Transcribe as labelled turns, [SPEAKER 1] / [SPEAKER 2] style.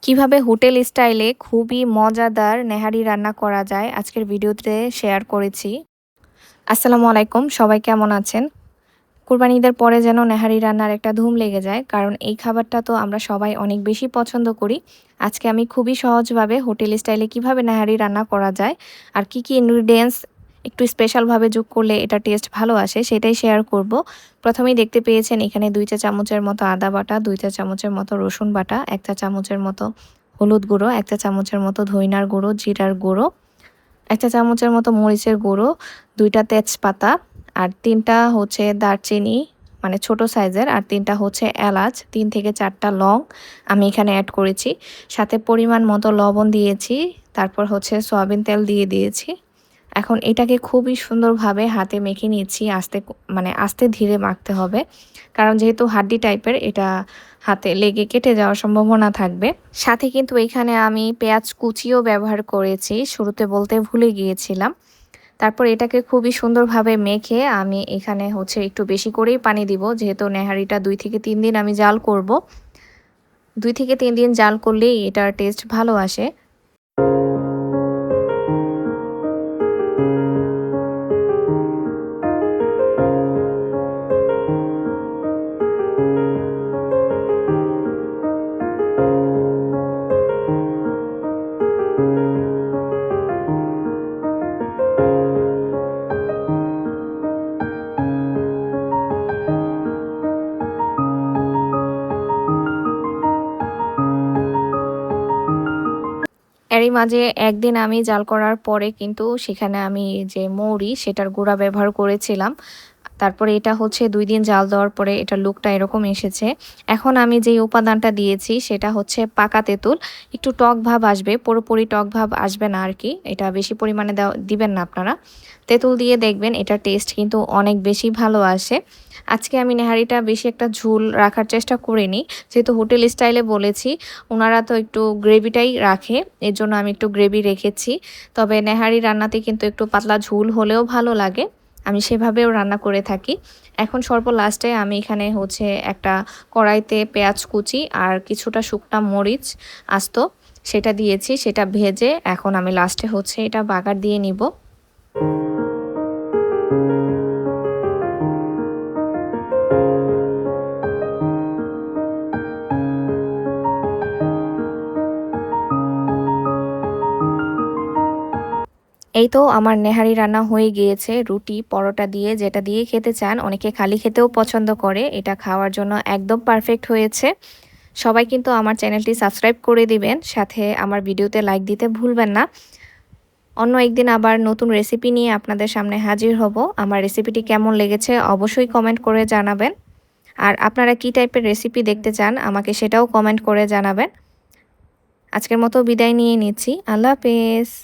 [SPEAKER 1] কিভাবে হোটেল স্টাইলে খুবই মজাদার নেহারি রান্না করা যায় আজকের ভিডিওতে শেয়ার করেছি। আসসালামু আলাইকুম, সবাই কেমন আছেন? কুরবানি ঈদের পরে যেন নেহারি রান্নার একটা ধুম লেগে যায়, কারণ এই খাবারটা তো আমরা সবাই অনেক বেশি পছন্দ করি। আজকে আমি খুবই সহজভাবে হোটেল স্টাইলে কিভাবে নেহারি রান্না করা যায় আর কি কি ইনগ্রিডিয়েন্টস একটু স্পেশালভাবে যোগ করলে এটা টেস্ট ভালো আসে সেটাই শেয়ার করব। প্রথমেই দেখতে পেয়েছেন এখানে 2 চা চামচের মতো আদা বাটা, 2 চা চামচের মতো রসুন বাটা, 1 চা চামচের মতো হলুদ গুঁড়ো, 1 চা চামচের মতো ধইনার গুঁড়ো, জিরার গুঁড়ো, 1 চা চামচের মতো মরিচের গুঁড়ো, 2টা তেজপাতা আর 3টা হচ্ছে দারচিনি মানে ছোট সাইজের, আর 3টা হচ্ছে এলাচ, 3 থেকে 4টা লং আমি এখানে অ্যাড করেছি। সাথে পরিমাণ মতো লবণ দিয়েছি, তারপর হচ্ছে সয়াবিন তেল দিয়ে দিয়েছি। এখন এটাকে খুবই সুন্দরভাবে হাতে মেখে নিচ্ছি, আস্তে ধীরে মাখতে হবে, কারণ যেহেতু হাড্ডি টাইপের এটা হাতে লেগে কেটে যাওয়ার সম্ভাবনা থাকবে। সাথে কিন্তু এখানে আমি পেঁয়াজ কুচিও ব্যবহার করেছি, শুরুতে বলতে ভুলে গিয়েছিলাম। তারপর এটাকে খুবই সুন্দরভাবে মেখে আমি এখানে হচ্ছে একটু বেশি করেই পানি দিব, যেহেতু নেহারিটা 2 থেকে 3 দিন আমি জাল করব। 2 থেকে 3 দিন জাল করলেই এটার টেস্ট ভালো আসে। এরই মাঝে একদিন আমি জাল করার পরে কিন্তু সেখানে আমি যে মৌরি সেটার গুঁড়া ব্যবহার করেছিলাম। তারপরে এটা হচ্ছে 2 দিন জাল দেওয়ার পরে এটার লুকটা এরকম এসেছে। এখন আমি যেই উপাদানটা দিয়েছি সেটা হচ্ছে পাকা তেঁতুল। একটু টক ভাব আসবে, পুরোপুরি টক ভাব আসবে না আর কি। এটা বেশি পরিমাণে দিবেন না আপনারা। তেঁতুল দিয়ে দেখবেন এটার টেস্ট কিন্তু অনেক বেশি ভালো আসে। আজকে আমি নেহারিটা বেশি একটা ঝোল রাখার চেষ্টা করিনি, যেহেতু হোটেল স্টাইলে বলেছি, ওনারা তো একটু গ্রেভিটাই রাখে, এর জন্য আমি একটু গ্রেভি রেখেছি। তবে নেহারি রান্নাতে কিন্তু একটু পাতলা ঝোল হলেও ভালো লাগে, আমি সেভাবেও রান্না করে থাকি। এখন সর্ব লাস্টে আমি এখানে হচ্ছে একটা কড়াইতে পেঁয়াজ কুচি আর কিছুটা শুকনা মরিচ আস্ত সেটা দিয়েছি, সেটা ভেজে এখন আমি লাস্টে হচ্ছে এটা বাগার দিয়ে নিব। এই তো আমার নেহারি রান্না হয়ে গিয়েছে। রুটি পরোটা দিয়ে, যেটা দিয়ে খেতে চান, অনেকে খালি খেতেও পছন্দ করে, এটা খাওয়ার জন্য একদম পারফেক্ট হয়েছে। সবাই কিন্তু আমার চ্যানেলটি সাবস্ক্রাইব করে দিবেন, সাথে আমার ভিডিওতে লাইক দিতে ভুলবেন না। অন্য একদিন আবার নতুন রেসিপি নিয়ে আপনাদের সামনে হাজির হব। আমার রেসিপিটি কেমন লেগেছে অবশ্যই কমেন্ট করে জানাবেন, আর আপনারা কী টাইপের রেসিপি দেখতে চান আমাকে সেটাও কমেন্ট করে জানাবেন। আজকের মতো বিদায় নিয়ে নিচ্ছি। আল্লাহ হাফেজ।